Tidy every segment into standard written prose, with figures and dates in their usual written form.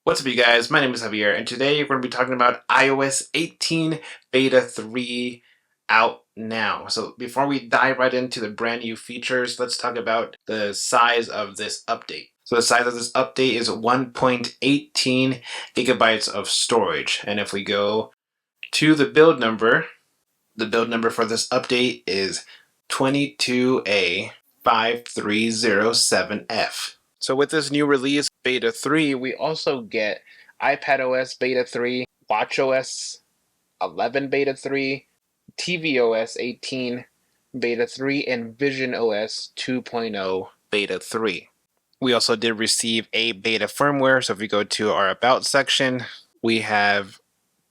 What's up, you guys? My name is Javier, and today we're going to be talking about iOS 18 Beta 3 out now. So before we dive right into the brand new features, let's talk about the size of this update. So the size of this update is 1.18 gigabytes of storage. And if we go to the build number for this update is 22A5307F. So with this new release, Beta 3, we also get iPadOS Beta 3, watchOS 11 Beta 3, tvOS 18 Beta 3, and visionOS 2.0 Beta 3. We also did receive a beta firmware, so if we go to our About section, we have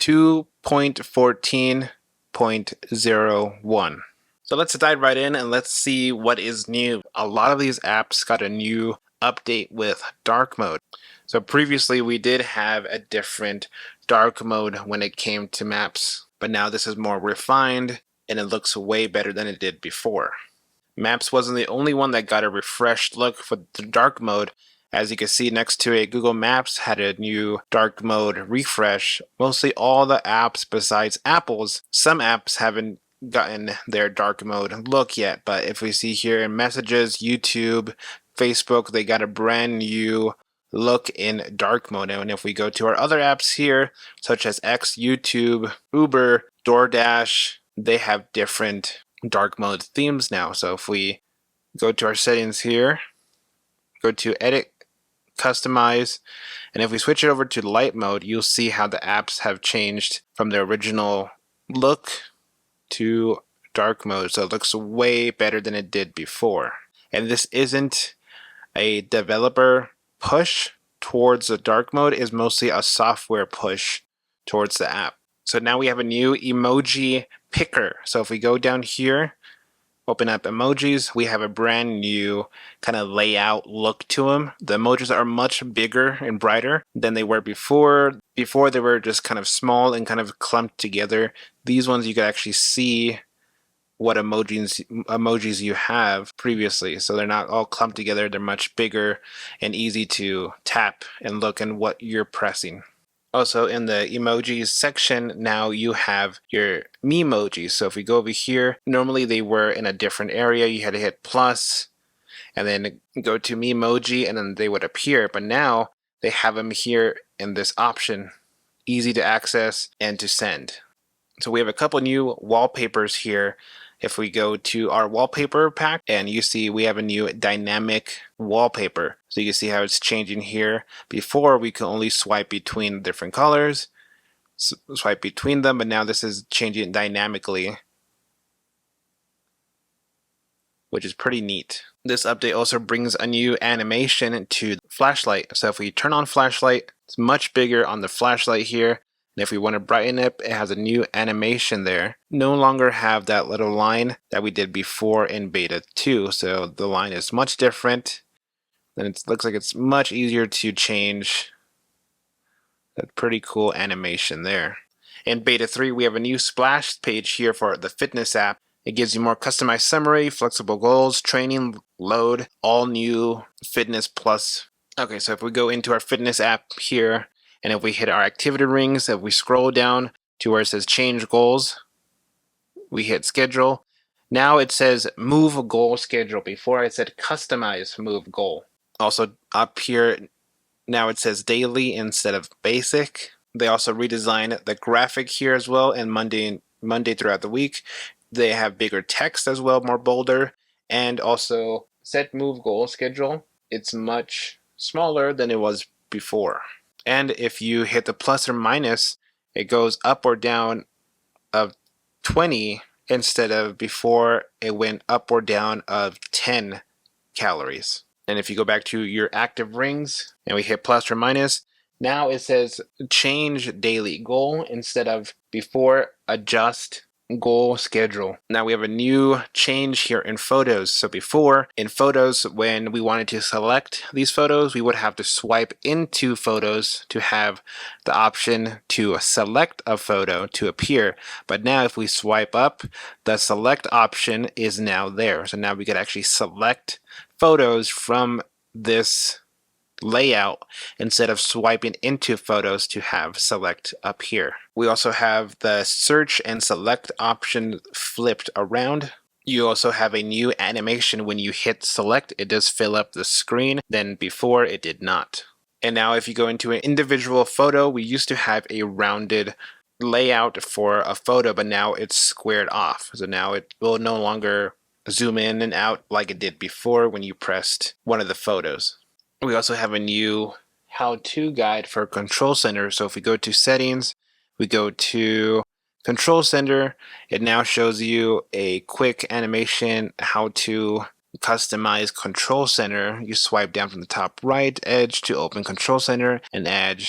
2.14.01. So let's dive right in and let's see what is new. A lot of these apps got a new update with dark mode. So previously we did have a different dark mode when it came to maps, but now this is more refined and it looks way better than it did before. Maps wasn't the only one that got a refreshed look for the dark mode. As you can see next to it, Google Maps had a new dark mode refresh. Mostly all the apps besides Apple's. Some apps haven't gotten their dark mode look yet, but if we see here in Messages, YouTube, Facebook, they got a brand new look in dark mode. And if we go to our other apps here, such as X, YouTube, Uber, DoorDash, they have different dark mode themes now. So if we go to our settings here, go to Edit, Customize, and if we switch it over to light mode, you'll see how the apps have changed from their original look to dark mode. So it looks way better than it did before. And this isn't a developer push towards the dark mode, is mostly a software push towards the app. So now we have a new emoji picker. So if we go down here, open up emojis, we have a brand new kind of layout look to them. The emojis are much bigger and brighter than they were before. Before they were just kind of small and kind of clumped together. These ones you could actually see what emojis you have previously. So they're not all clumped together, they're much bigger and easy to tap and look at what you're pressing. Also in the emojis section, now you have your Memojis. So if we go over here, normally they were in a different area. You had to hit plus and then go to Memoji and then they would appear. But now they have them here in this option, easy to access and to send. So we have a couple new wallpapers here. If we go to our wallpaper pack and you see we have a new dynamic wallpaper. So you can see how it's changing here. Before we could only swipe between different colors, swipe between them, but now this is changing dynamically, which is pretty neat. This update also brings a new animation to flashlight. So if we turn on flashlight, it's much bigger on the flashlight here. And if we want to brighten it, it has a new animation there. No longer have that little line that we did before in beta 2. So the line is much different. And it looks like it's much easier to change. That pretty cool animation there. In beta 3, we have a new splash page here for the fitness app. It gives you more customized summary, flexible goals, training, load, all new fitness plus. Okay, so if we go into our fitness app here, and if we hit our activity rings, if we scroll down to where it says change goals, we hit schedule. Now it says move goal schedule. Before it said customize move goal. Also up here, now it says daily instead of basic. They also redesigned the graphic here as well, and Monday throughout the week. They have bigger text as well, more bolder, and also set move goal schedule. It's much smaller than it was before. And if you hit the plus or minus, it goes up or down of 20 instead of before it went up or down of 10 calories. And if you go back to your active rings and we hit plus or minus, now it says change daily goal instead of before adjust goal schedule. Now we have a new change here in photos. So before in photos, when we wanted to select these photos, we would have to swipe into photos to have the option to select a photo to appear. But now if we swipe up, the select option is now there. So now we could actually select photos from this layout instead of swiping into photos to have select up here. We also have the search and select option flipped around. You also have a new animation when you hit select. It does fill up the screen, then before it did not. And now if you go into an individual photo, we used to have a rounded layout for a photo, but now it's squared off. So now it will no longer zoom in and out like it did before when you pressed one of the photos. We also have a new how-to guide for Control Center. So if we go to settings, we go to Control Center, it now shows you a quick animation how to customize Control Center. You swipe down from the top right edge to open Control Center and add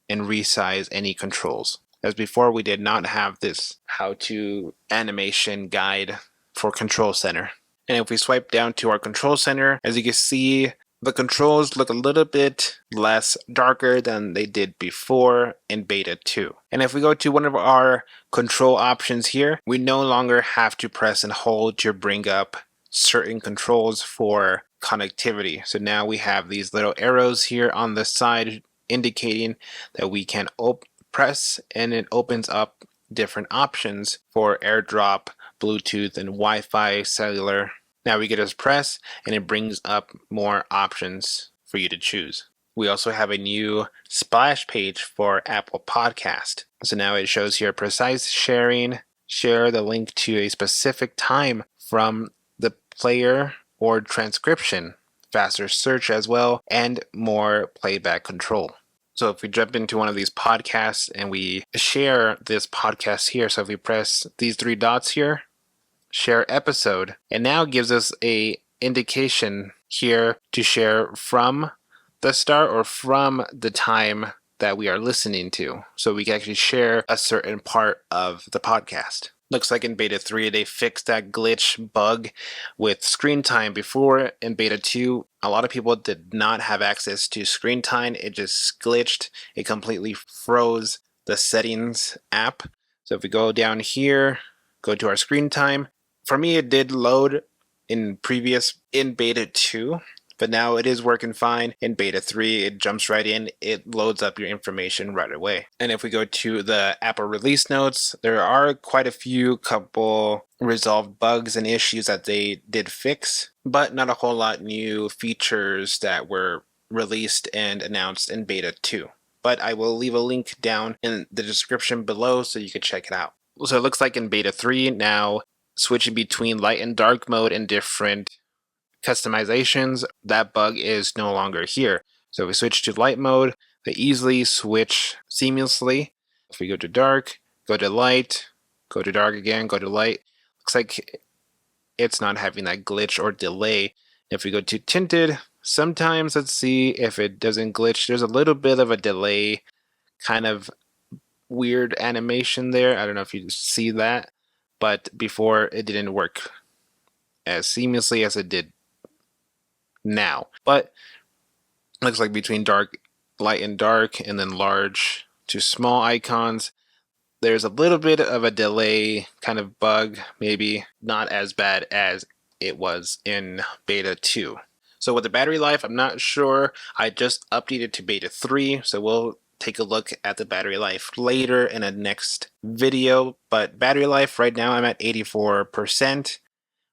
and resize any controls. As before, we did not have this how-to animation guide for Control Center. And if we swipe down to our Control Center, as you can see, the controls look a little bit less darker than they did before in beta 2. And if we go to one of our control options here, we no longer have to press and hold to bring up certain controls for connectivity. So now we have these little arrows here on the side indicating that we can press and it opens up different options for AirDrop, Bluetooth, and Wi-Fi cellular. Now we can just press and it brings up more options for you to choose. We also have a new splash page for Apple Podcast. So now it shows here precise sharing, share the link to a specific time from the player or transcription, faster search as well, and more playback control. So if we jump into one of these podcasts and we share this podcast here, so if we press these three dots here, share episode, and now gives us a indication here to share from the start or from the time that we are listening to. So we can actually share a certain part of the podcast. Looks like in beta 3 they fixed that glitch bug with screen time. Before in beta 2, a lot of people did not have access to screen time. It just glitched. It completely froze the settings app. So if we go down here, go to our screen time. For me, it did load in beta 2, but now it is working fine. In beta 3, it jumps right in. It loads up your information right away. And if we go to the Apple release notes, there are quite a couple resolved bugs and issues that they did fix, but not a whole lot new features that were released and announced in beta 2. But I will leave a link down in the description below so you can check it out. So it looks like in beta 3 now, switching between light and dark mode in different customizations, that bug is no longer here. So if we switch to light mode, they easily switch seamlessly. If we go to dark, go to light, go to dark again, go to light, looks like it's not having that glitch or delay. If we go to tinted, sometimes let's see if it doesn't glitch. There's a little bit of a delay, kind of weird animation there. I don't know if you see that, but before it didn't work as seamlessly as it did now. But looks like between light and dark, and then large to small icons, there's a little bit of a delay kind of bug, maybe not as bad as it was in beta 2. So with the battery life, I'm not sure. I just updated to beta 3, so we'll take a look at the battery life later in a next video. But battery life right now I'm at 84%.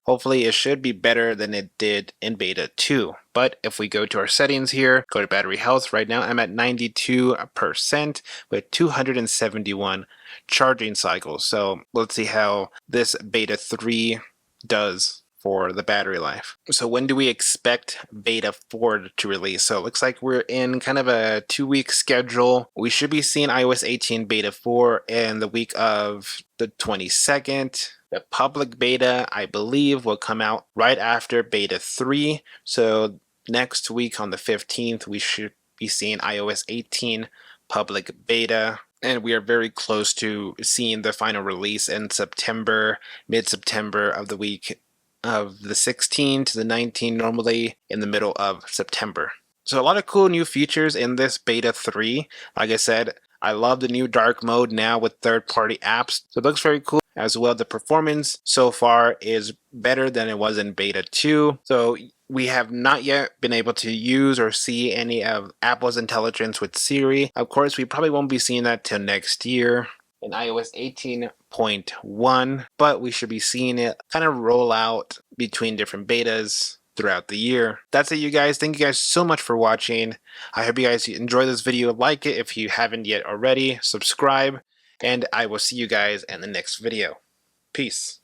Hopefully it should be better than it did in beta 2. But if we go to our settings here, go to battery health, right now I'm at 92% with 271 charging cycles. So let's see how this beta 3 does for the battery life. So when do we expect beta 4 to release? So it looks like we're in kind of a 2-week schedule. We should be seeing iOS 18 beta 4 in the week of the 22nd. The public beta, I believe, will come out right after beta 3. So next week on the 15th, we should be seeing iOS 18 public beta. And we are very close to seeing the final release in September, mid-September of the week of the 16 to the 19, normally in the middle of September. So a lot of cool new features in this beta 3. Like I said, I love the new dark mode now with third-party apps. So it looks very cool. As well, the performance so far is better than it was in beta 2. So we have not yet been able to use or see any of Apple's intelligence with Siri. Of course, we probably won't be seeing that till next year in iOS 18.1, but we should be seeing it kind of roll out between different betas throughout the year. That's it, you guys. Thank you guys so much for watching. I hope you guys enjoy this video. Like it if you haven't yet already. Subscribe, and I will see you guys in the next video. Peace.